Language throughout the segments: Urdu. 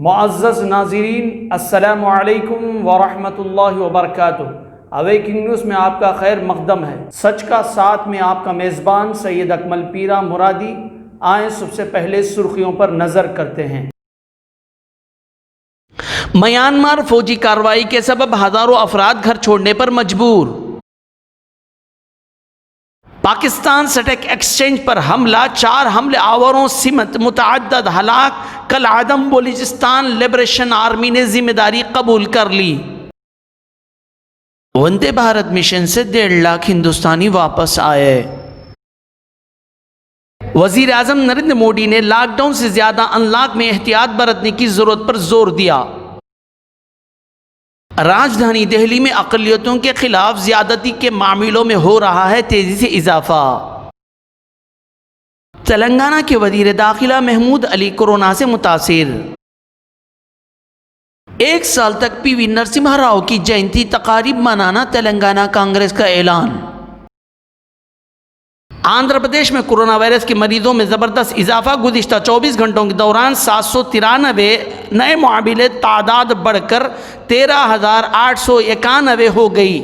معزز ناظرین، السلام علیکم ورحمۃ اللہ وبرکاتہ۔ اویکنگ نیوز میں آپ کا خیر مقدم ہے۔ سچ کا ساتھ میں آپ کا میزبان سید اکمل پیرا مرادی۔ آئیں سب سے پہلے سرخیوں پر نظر کرتے ہیں۔ میانمار فوجی کارروائی کے سبب ہزاروں افراد گھر چھوڑنے پر مجبور۔ پاکستان سٹیک ایکسچینج پر حملہ، 4 حملے آوروں سمت متعدد ہلاک۔ کل عدم بلوچستان لبریشن آرمی نے ذمہ داری قبول کر لی۔ وندے بھارت مشن سے 1.5 لاکھ ہندوستانی واپس آئے۔ وزیر اعظم نریندر مودی نے لاک ڈاؤن سے زیادہ ان لاک میں احتیاط برتنے کی ضرورت پر زور دیا۔ راجدھانی دہلی میں اقلیتوں کے خلاف زیادتی کے معاملوں میں ہو رہا ہے تیزی سے اضافہ۔ تلنگانہ کے وزیر داخلہ محمود علی کورونا سے متاثر۔ 1 سال تک پی وی نرسمہا راؤ کی جینتی تقاریب منانا، تلنگانہ کانگریس کا اعلان۔ آندھرا پردیش میں کورونا وائرس کے مریضوں میں زبردست اضافہ، گزشتہ 24 گھنٹوں کے دوران 793 نئے معاملے، تعداد بڑھ کر 13,891 ہو گئی۔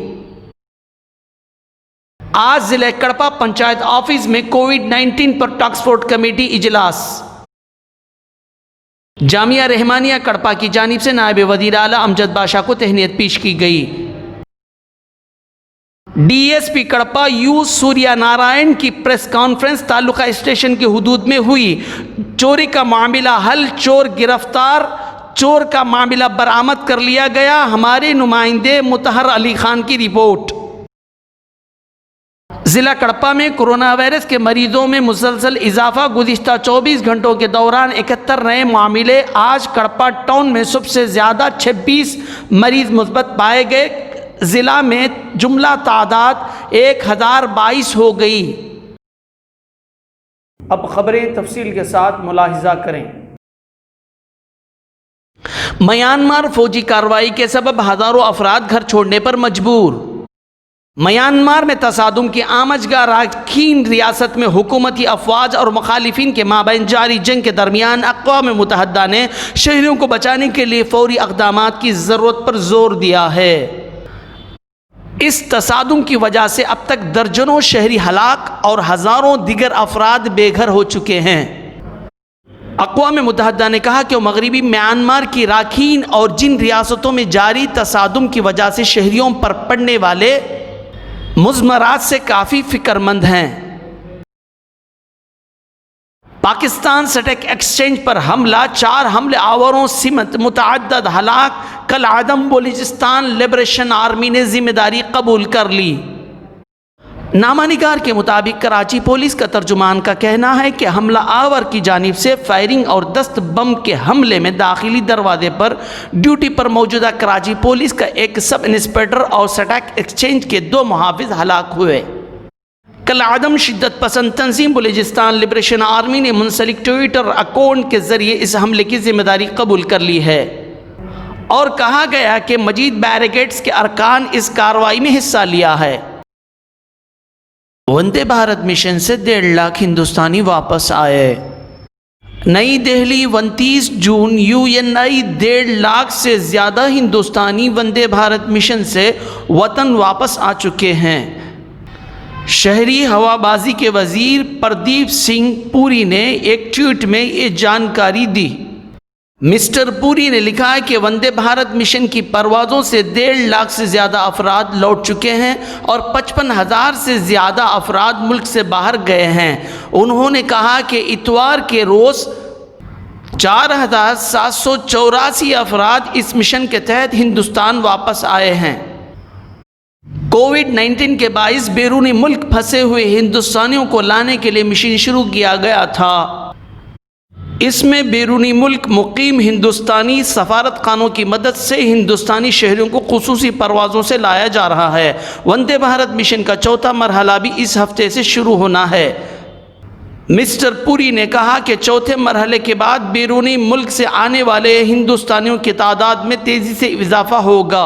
آج ضلع کڑپا پنچایت آفس میں کووڈ-19 پر ٹاسک فورس کمیٹی اجلاس۔ جامعہ رحمانیہ کڑپا کی جانب سے نائب وزیر اعلیٰ امجد بادشاہ کو تہنیت پیش کی گئی۔ D S P Kadapa you سوریا نارائن کی پریس کانفرنس تعلقہ اسٹیشن کی حدود میں ہوئی۔ چوری کا معاملہ حل، چور گرفتار، چور کا معاملہ برآمد کر لیا گیا۔ ہمارے نمائندے مطہر علی خان کی رپورٹ۔ ضلع کڑپا میں کورونا وائرس کے مریضوں میں مسلسل اضافہ، گزشتہ 24 گھنٹوں کے دوران 71 نئے معاملے۔ آج کڑپا ٹاؤن میں سب سے زیادہ 26 مریض مثبت پائے گئے۔ ضلع میں جملہ تعداد 1022 ہو گئی۔ اب خبریں تفصیل کے ساتھ ملاحظہ کریں۔ میانمار فوجی کارروائی کے سبب ہزاروں افراد گھر چھوڑنے پر مجبور۔ میانمار میں تصادم کی آمچگاہ راکھین ریاست میں حکومتی افواج اور مخالفین کے مابین جاری جنگ کے درمیان اقوام متحدہ نے شہریوں کو بچانے کے لیے فوری اقدامات کی ضرورت پر زور دیا ہے۔ اس تصادم کی وجہ سے اب تک درجنوں شہری ہلاک اور ہزاروں دیگر افراد بے گھر ہو چکے ہیں۔ اقوام متحدہ نے کہا کہ وہ مغربی میانمار کی راکھین اور جن ریاستوں میں جاری تصادم کی وجہ سے شہریوں پر پڑنے والے مضمرات سے کافی فکر مند ہیں۔ پاکستان سٹیک ایکسچینج پر حملہ، 4 حملے آوروں سمت متعدد ہلاک۔ کل عدم بلوچستان لبریشن آرمی نے ذمہ داری قبول کر لی۔ نامہ نگار کے مطابق کراچی پولیس کا ترجمان کا کہنا ہے کہ حملہ آور کی جانب سے فائرنگ اور دست بم کے حملے میں داخلی دروازے پر ڈیوٹی پر موجودہ کراچی پولیس کا ایک سب انسپکٹر اور سٹیک ایکسچینج کے 2 محافظ ہلاک ہوئے۔ کل عدم شدت پسند تنظیم بلوچستان لبریشن آرمی نے منسلک ٹویٹر اکاؤنٹ کے ذریعے اس حملے کی ذمہ داری قبول کر لی ہے اور کہا گیا کہ مزید بیریکیڈز کے ارکان اس کارروائی میں حصہ لیا ہے۔ وندے بھارت مشن سے 1.5 لاکھ ہندوستانی واپس آئے۔ نئی دہلی 29 جون UNI 1.5 لاکھ سے زیادہ ہندوستانی وندے بھارت مشن سے وطن واپس آ چکے ہیں۔ شہری ہوا بازی کے وزیر پردیپ سنگھ پوری نے ایک ٹویٹ میں یہ جانکاری دی۔ مسٹر پوری نے لکھا ہے کہ وندے بھارت مشن کی پروازوں سے 1.5 لاکھ سے زیادہ افراد لوٹ چکے ہیں اور 55,000 سے زیادہ افراد ملک سے باہر گئے ہیں۔ انہوں نے کہا کہ اتوار کے روز 4,784 افراد اس مشن کے تحت ہندوستان واپس آئے ہیں۔ کووڈ-19 کے باعث بیرونی ملک پھنسے ہوئے ہندوستانیوں کو لانے کے لیے مشن شروع کیا گیا تھا۔ اس میں بیرونی ملک مقیم ہندوستانی سفارت خانوں کی مدد سے ہندوستانی شہریوں کو خصوصی پروازوں سے لایا جا رہا ہے۔ وندے بھارت مشن کا 4تھا مرحلہ بھی اس ہفتے سے شروع ہونا ہے۔ مسٹر پوری نے کہا کہ 4تھے مرحلے کے بعد بیرونی ملک سے آنے والے ہندوستانیوں کی تعداد میں تیزی سے اضافہ ہوگا۔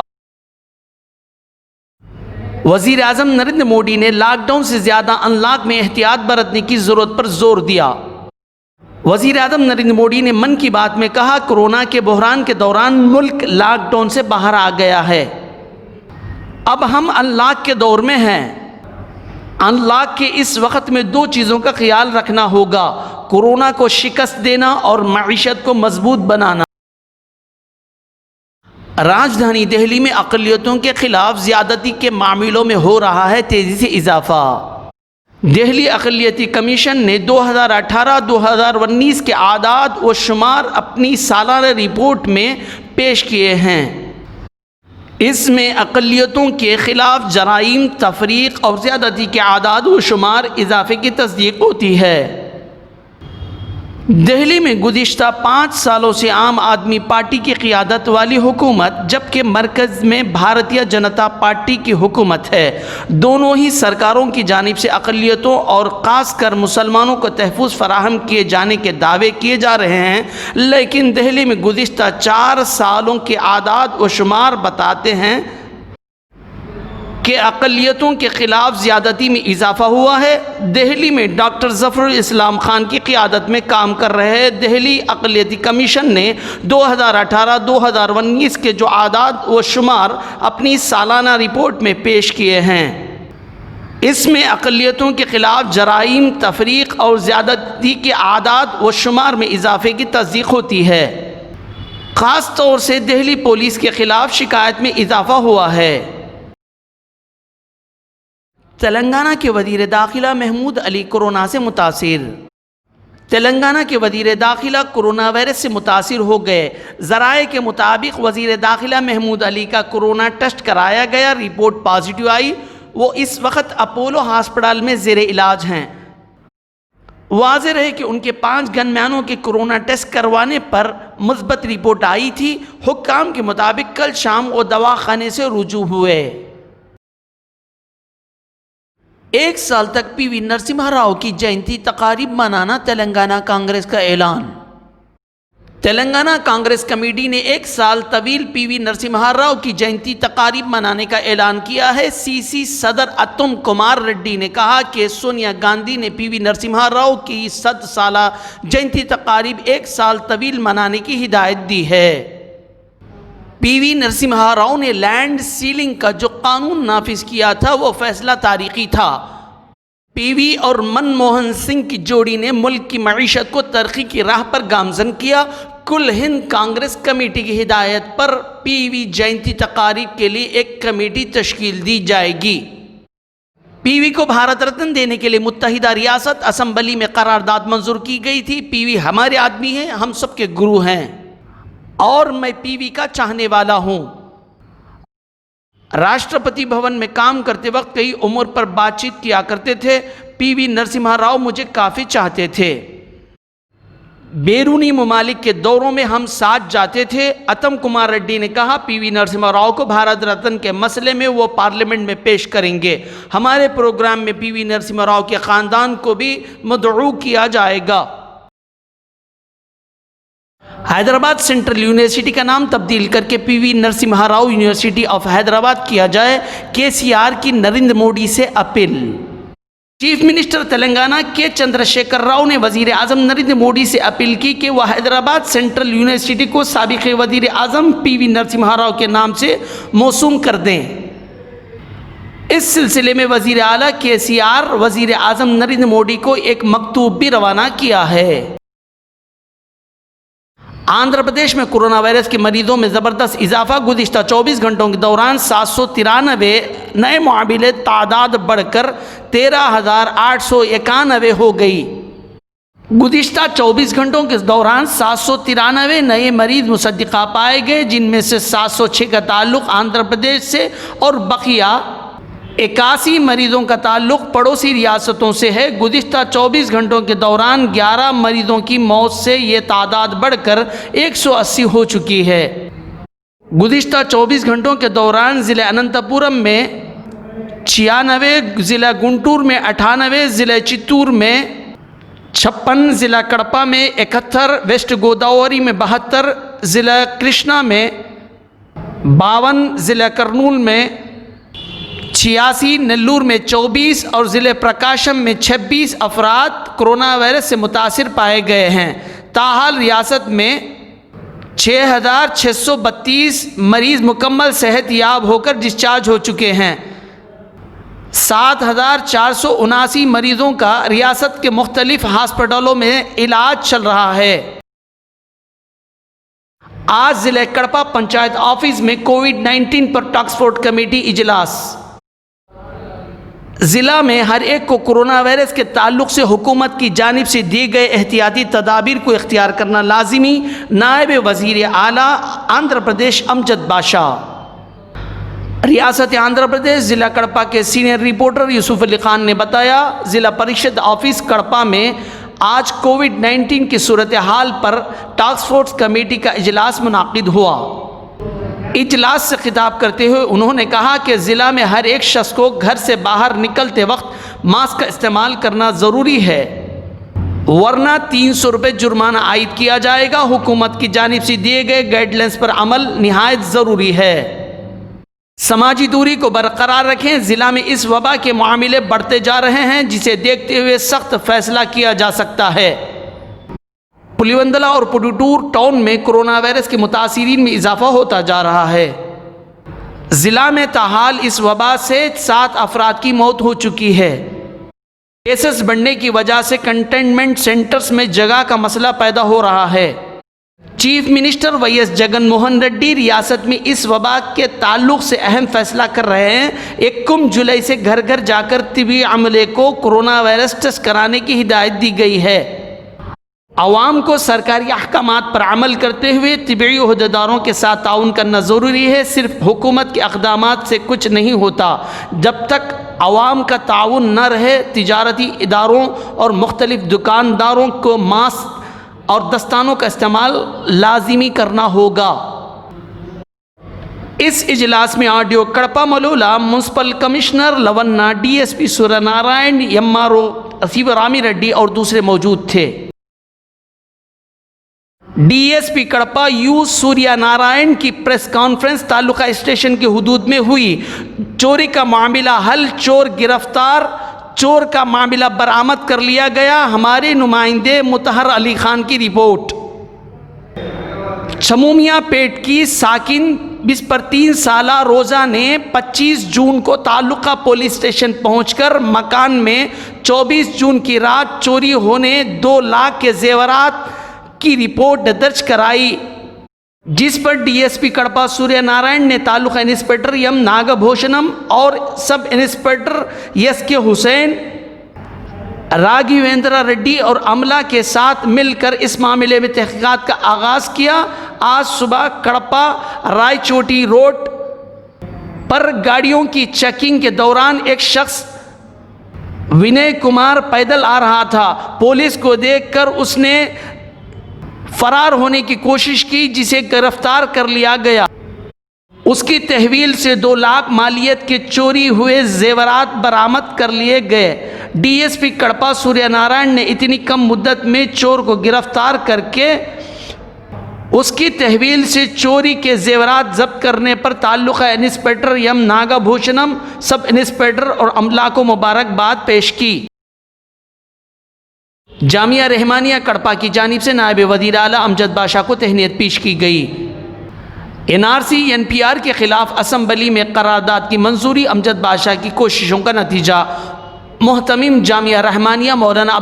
وزیر اعظم نریندر مودی نے لاک ڈاؤن سے زیادہ ان لاک میں احتیاط برتنے کی ضرورت پر زور دیا۔ وزیر اعظم نریندر مودی نے من کی بات میں کہا کورونا کے بحران کے دوران ملک لاک ڈاؤن سے باہر آ گیا ہے، اب ہم انلاک کے دور میں ہیں۔ انلاک کے اس وقت میں دو چیزوں کا خیال رکھنا ہوگا، کورونا کو شکست دینا اور معیشت کو مضبوط بنانا۔ راجدھانی دہلی میں اقلیتوں کے خلاف زیادتی کے معاملوں میں ہو رہا ہے تیزی سے اضافہ۔ دہلی اقلیتی کمیشن نے 2018-2019 کے اعداد و شمار اپنی سالانہ رپورٹ میں پیش کیے ہیں۔ اس میں اقلیتوں کے خلاف جرائم، تفریق اور زیادتی کے اعداد و شمار اضافے کی تصدیق ہوتی ہے۔ دہلی میں گزشتہ 5 سالوں سے عام آدمی پارٹی کی قیادت والی حکومت جبکہ مرکز میں بھارتیہ جنتا پارٹی کی حکومت ہے۔ دونوں ہی سرکاروں کی جانب سے اقلیتوں اور خاص کر مسلمانوں کو تحفظ فراہم کیے جانے کے دعوے کیے جا رہے ہیں، لیکن دہلی میں گزشتہ 4 سالوں کے اعداد و شمار بتاتے ہیں کہ اقلیتوں کے خلاف زیادتی میں اضافہ ہوا ہے۔ دہلی میں ڈاکٹر ظفر الاسلام خان کی قیادت میں کام کر رہے دہلی اقلیتی کمیشن نے 2018-2019 کے جو اعداد و شمار اپنی سالانہ رپورٹ میں پیش کیے ہیں، اس میں اقلیتوں کے خلاف جرائم، تفریق اور زیادتی کے اعداد و شمار میں اضافے کی تصدیق ہوتی ہے۔ خاص طور سے دہلی پولیس کے خلاف شکایت میں اضافہ ہوا ہے۔ تلنگانہ کے وزیر داخلہ محمود علی کورونا سے متاثر۔ تلنگانہ کے وزیر داخلہ کورونا وائرس سے متاثر ہو گئے۔ ذرائع کے مطابق وزیر داخلہ محمود علی کا کورونا ٹیسٹ کرایا گیا، رپورٹ پازیٹیو آئی۔ وہ اس وقت اپولو ہسپتال میں زیر علاج ہیں۔ واضح رہے کہ ان کے 5 گنمینوں کے کورونا ٹیسٹ کروانے پر مثبت رپورٹ آئی تھی۔ حکام کے مطابق کل شام وہ دواخانے سے رجوع ہوئے۔ 1 سال تک پی وی نرسمہا راؤ کی جینتی تقاریب منانا، تلنگانہ کانگریس کا اعلان۔ تلنگانہ کانگریس کمیٹی نے 1 سال طویل پی وی نرسمہا راؤ کی جینتی تقاریب منانے کا اعلان کیا ہے۔ سی صدر اتم کمار ریڈی نے کہا کہ سونیا گاندھی نے پی وی نرسمہا راؤ کی 100 سالہ جینتی تقاریب 1 سال طویل منانے کی ہدایت دی ہے۔ پی وی نرسمہا راؤ نے لینڈ سیلنگ کا جو قانون نافذ کیا تھا وہ فیصلہ تاریخی تھا۔ پی وی اور منموہن سنگھ کی جوڑی نے ملک کی معیشت کو ترقی کی راہ پر گامزن کیا۔ کل ہند کانگریس کمیٹی کی ہدایت پر پی وی جینتی تقاریب کے لیے ایک کمیٹی تشکیل دی جائے گی۔ پی وی کو بھارت رتن دینے کے لیے متحدہ ریاست اسمبلی میں قرارداد منظور کی گئی تھی۔ پی وی ہمارے آدمی ہیں، ہم سب کے گرو ہیں اور میں پی وی کا چاہنے والا ہوں۔ راشٹرپتی بھون میں کام کرتے وقت کئی امور پر بات چیت کیا کرتے تھے۔ پی وی نرسمہا راؤ مجھے کافی چاہتے تھے۔ بیرونی ممالک کے دوروں میں ہم ساتھ جاتے تھے۔ اتم کمار ریڈی نے کہا پی وی نرسمہا راؤ کو بھارت رتن کے مسئلے میں وہ پارلیمنٹ میں پیش کریں گے۔ ہمارے پروگرام میں پی وی نرسمہا راؤ کے خاندان کو بھی مدعو کیا جائے گا۔ حیدرآباد سینٹرل یونیورسٹی کا نام تبدیل کر کے پی وی نرسمہا راؤ یونیورسٹی آف حیدرآباد کیا جائے، کے سی آر کی نریندر مودی سے اپیل۔ چیف منسٹر تلنگانہ کے چندر شیکھر راؤ نے وزیر اعظم نریندر مودی سے اپیل کی کہ وہ حیدرآباد سینٹرل یونیورسٹی کو سابق وزیر اعظم پی وی نرسمہا راؤ کے نام سے موسوم کر دیں۔ اس سلسلے میں وزیر اعلیٰ کے سی آر وزیر اعظم نریندر مودی کو ایک مکتوب بھی روانہ کیا ہے۔ آندھرا پردیش میں کورونا وائرس کے مریضوں میں زبردست اضافہ۔ گزشتہ 24 گھنٹوں کے دوران 793 نئے معاملے، تعداد بڑھ کر 13,891 ہو گئی۔ گزشتہ 24 گھنٹوں کے دوران 793 نئے مریض مصدقہ پائے گئے، جن میں سے 706 کا تعلق آندھرا پردیش سے اور بقیہ 81 مریضوں کا تعلق پڑوسی ریاستوں سے ہے۔ گزشتہ 24 گھنٹوں کے دوران 11 مریضوں کی موت سے یہ تعداد بڑھ کر 180 ہو چکی ہے۔ گزشتہ 24 گھنٹوں کے دوران ضلع اننت پورم میں 96، ضلع گنٹور میں 98، ضلع چتور میں 56، ضلع کڑپا میں 71، ویسٹ گوداوری میں 72، ضلع کرشنا میں 52، ضلع کرنول میں 86، نلور میں 24 اور ضلع پرکاشم میں 26 افراد کرونا وائرس سے متاثر پائے گئے ہیں۔ تاحال ریاست میں 6,632 مریض مکمل صحت یاب ہو کر ڈسچارج ہو چکے ہیں۔ 7,479 مریضوں کا ریاست کے مختلف ہسپتالوں میں علاج چل رہا ہے۔ آج ضلع کڑپا پنچایت آفس میں کووڈ-19 پر ٹاسک فورس کمیٹی اجلاس۔ ضلع میں ہر ایک کو کرونا وائرس کے تعلق سے حکومت کی جانب سے دیے گئے احتیاطی تدابیر کو اختیار کرنا لازمی، نائب وزیر اعلیٰ آندھرا پردیش امجد بادشاہ۔ ریاست آندھرا پردیش ضلع کڑپا کے سینئر رپورٹر یوسف علی خان نے بتایا، ضلع پریشد آفس کڑپا میں آج کووڈ-19 کی صورتحال پر ٹاسک فورس کمیٹی کا اجلاس منعقد ہوا۔ اجلاس سے خطاب کرتے ہوئے انہوں نے کہا کہ ضلع میں ہر ایک شخص کو گھر سے باہر نکلتے وقت ماسک کا استعمال کرنا ضروری ہے، ورنہ 300 روپے جرمانہ عائد کیا جائے گا۔ حکومت کی جانب سے دیے گئے گائیڈ لائنز پر عمل نہایت ضروری ہے۔ سماجی دوری کو برقرار رکھیں۔ ضلع میں اس وبا کے معاملے بڑھتے جا رہے ہیں، جسے دیکھتے ہوئے سخت فیصلہ کیا جا سکتا ہے۔ پلیوندلا اور پڈوٹور ٹاؤن میں کرونا وائرس کے متاثرین میں اضافہ ہوتا جا رہا ہے۔ ضلع میں تاحال اس وبا سے 7 افراد کی موت ہو چکی ہے۔ کیسز بڑھنے کی وجہ سے کنٹینمنٹ سینٹرز میں جگہ کا مسئلہ پیدا ہو رہا ہے۔ Chief minister V S Jagan Mohan ready ریاست میں اس وبا کے تعلق سے اہم فیصلہ کر رہے ہیں۔ 1 جولائی سے گھر گھر جا کر طبی عملے کو کرونا وائرس ٹیسٹ کرانے کی ہدایت دی گئی ہے۔ عوام کو سرکاری احکامات پر عمل کرتے ہوئے طبی عہدیداروں کے ساتھ تعاون کرنا ضروری ہے۔ صرف حکومت کے اقدامات سے کچھ نہیں ہوتا۔ جب تک عوام کا تعاون نہ رہے، تجارتی اداروں اور مختلف دکانداروں کو ماسک اور دستانوں کا استعمال لازمی کرنا ہوگا۔ اس اجلاس میں R D O Kadapa Malola, municipal commissioner Luna, D S P Surya Narayan, M R O Sivaram Reddy اور دوسرے موجود تھے۔ D S P Kadapa U Surya Narayan کی پریس کانفرنس تعلقہ اسٹیشن کی حدود میں ہوئی۔ چوری کا معاملہ حل، چور گرفتار، چور کا معاملہ برآمد کر لیا گیا۔ ہمارے نمائندے مطہر علی خان کی رپورٹ۔ چھمومیہ پیٹ کی ساکن 20 پر 3 سالہ روزہ نے 25 جون کو تعلقہ پولیس اسٹیشن پہنچ کر مکان میں 24 جون کی رات چوری ہونے 2 لاکھ کے زیورات کی رپورٹ درج کرائی، جس پر ڈی ایس پی کڑپا سوریہ نارائن نے تعلقہ انسپکٹر ایم ناگا بھوشنم اور سب انسپکٹر ایس کے حسین، راگھویندرا ریڈی اور عملہ کے ساتھ مل کر اس معاملے میں تحقیقات کا آغاز کیا۔ آج صبح کڑپا رائے چوٹی روڈ پر گاڑیوں کی چیکنگ کے دوران ایک شخص ونے کمار پیدل آ رہا تھا۔ پولیس کو دیکھ کر اس نے فرار ہونے کی کوشش کی، جسے گرفتار کر لیا گیا۔ اس کی تحویل سے 2 لاکھ مالیت کے چوری ہوئے زیورات برآمد کر لیے گئے۔ ڈی ایس پی کڑپا سوریہ نارائن نے اتنی کم مدت میں چور کو گرفتار کر کے اس کی تحویل سے چوری کے زیورات ضبط کرنے پر taluka inspector M Naga Bhushanam, sub inspector اور عملہ کو مبارکباد پیش کی۔ جامعہ رحمانیہ کڑپا کی جانب سے نائب وزیر اعلیٰ امجد بادشاہ کو تہنیت پیش کی گئی۔ N R C N P R کے خلاف اسمبلی میں قرارداد کی منظوری امجد بادشاہ کی کوششوں کا نتیجہ۔ محتمم جامعہ رحمانیہ مولانا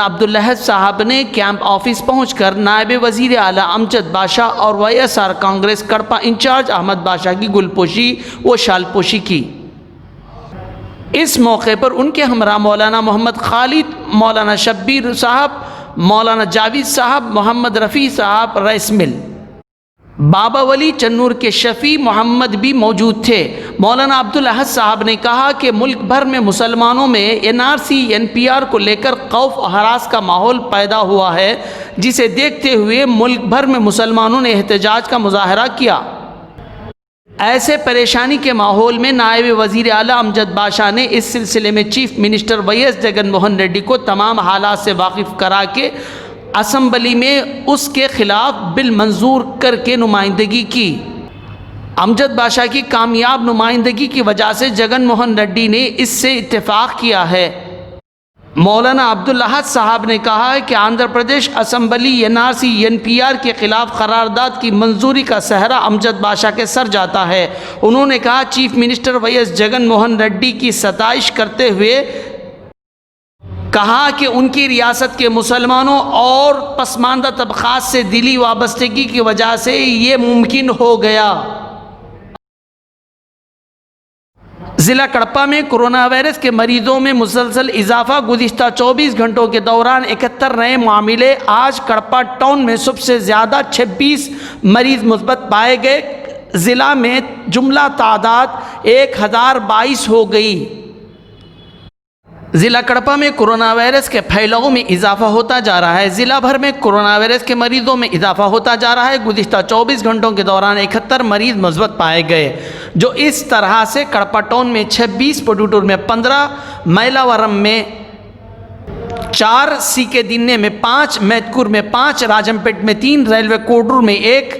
عبدالاحد صاحب نے کیمپ آفس پہنچ کر نائب وزیر اعلیٰ امجد بادشاہ اور Y S R Congress Kadapa in charge Ahmad Badshah کی گل پوشی و شال پوشی کی۔ اس موقع پر ان کے ہمراہ مولانا محمد خالد، مولانا شبیر صاحب، مولانا جاوید صاحب، محمد رفیع صاحب رئیس مل، بابا ولی چنور کے شفیع محمد بھی موجود تھے۔ مولانا عبدالاحد صاحب نے کہا کہ ملک بھر میں مسلمانوں میں N R C N P R کو لے کر خوف و ہراس کا ماحول پیدا ہوا ہے، جسے دیکھتے ہوئے ملک بھر میں مسلمانوں نے احتجاج کا مظاہرہ کیا۔ ایسے پریشانی کے ماحول میں نائب وزیر اعلیٰ امجد بادشاہ نے اس سلسلے میں chief minister V S Jagan Mohan ready کو تمام حالات سے واقف کرا کے اسمبلی میں اس کے خلاف بل منظور کر کے نمائندگی کی۔ امجد بادشاہ کی کامیاب نمائندگی کی وجہ سے جگن موہن ریڈی نے اس سے اتفاق کیا ہے۔ مولانا عبدالاحد صاحب نے کہا ہے کہ Andhra Pradesh assembly NRC NPR کے خلاف قرارداد کی منظوری کا صحرا امجد بادشاہ کے سر جاتا ہے۔ انہوں نے کہا چیف منسٹر وائس جگن موہن ریڈی کی ستائش کرتے ہوئے کہا کہ ان کی ریاست کے مسلمانوں اور پسماندہ طبقات سے دلی وابستگی کی وجہ سے یہ ممکن ہو گیا۔ ضلع کڑپا میں کرونا وائرس کے مریضوں میں مسلسل اضافہ، گزشتہ 24 گھنٹوں کے دوران 71 نئے معاملے۔ آج کڑپا ٹاؤن میں سب سے زیادہ 26 مریض مثبت پائے گئے۔ ضلع میں جملہ تعداد 1022 ہو گئی۔ ضلع کڑپا میں کرونا وائرس کے پھیلاؤ میں اضافہ ہوتا جا رہا ہے۔ ضلع بھر میں کرونا وائرس کے مریضوں میں اضافہ ہوتا جا رہا ہے۔ گزشتہ 24 گھنٹوں کے دوران 71 مریض مثبت پائے گئے، جو اس طرح سے کڑپا ٹاؤن میں 26، پٹوٹور میں 15، میلاورم میں 4، سی کے دنے میں 5، میتکور میں 5، راجم پیٹ میں 3، ریلوے کوڈور میں 1،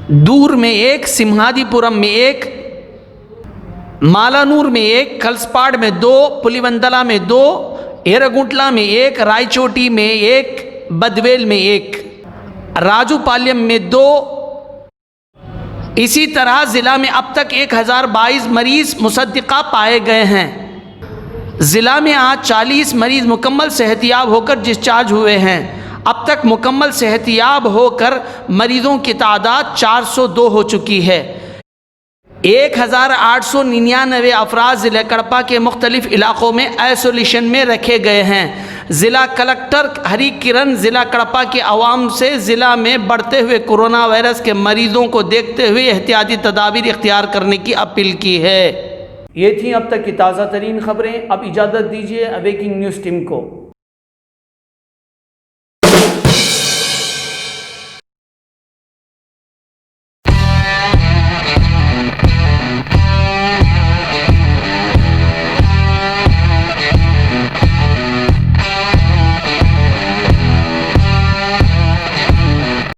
دور میں 1، سمہادی پورم میں 1، مالانور میں 1، کلسپاڑ میں 2، پلیوندلا میں 2، ایرگونٹلا میں 1، رائے چوٹی میں 1، بدویل میں 1، راجو پالیم میں 2۔ اسی طرح ضلع میں اب تک 1022 مریض مصدقہ پائے گئے ہیں۔ ضلع میں آج 40 مریض مکمل صحت یاب ہو کر ڈسچارج ہوئے ہیں۔ اب تک مکمل صحت یاب ہو کر مریضوں کی تعداد 402 ہو چکی ہے۔ 1899 افراد ضلع کڑپا کے مختلف علاقوں میں آئسولیشن میں رکھے گئے ہیں۔ ضلع کلکٹر ہری کرن ضلع کڑپا کے عوام سے ضلع میں بڑھتے ہوئے کورونا وائرس کے مریضوں کو دیکھتے ہوئے احتیاطی تدابیر اختیار کرنے کی اپیل کی ہے۔ یہ تھیں اب تک کی تازہ ترین خبریں۔ اب اجازت دیجیے اویکنگ نیوز ٹیم کو۔